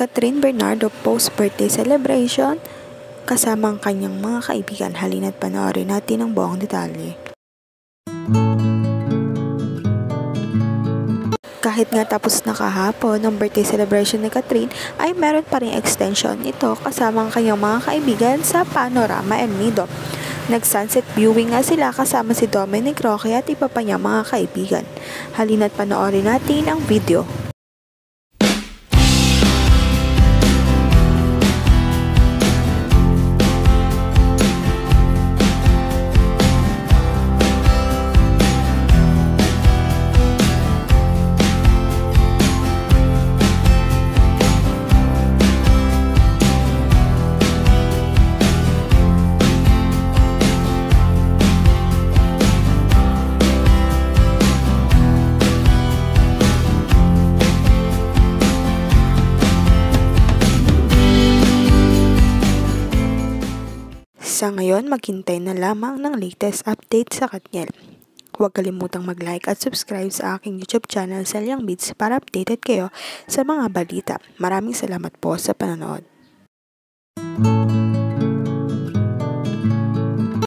Catherine Bernardo post-birthday celebration kasama ang kanyang mga kaibigan. Halina't panoorin natin ang buong detalye. Kahit nga tapos na kahapon ng birthday celebration ni Catherine, ay meron pa ring extension ito kasama ang kanyang mga kaibigan sa Panorama El Nido. Nag-sunset viewing nga sila kasama si Dominic Roque at iba pa niyang mga kaibigan. Halina't panoorin natin ang video. Sa ngayon, maghintay na lamang ng latest update sa Katniel. Huwag kalimutang mag-like at subscribe sa aking YouTube channel, Selyang Beats, para updated kayo sa mga balita. Maraming salamat po sa panonood.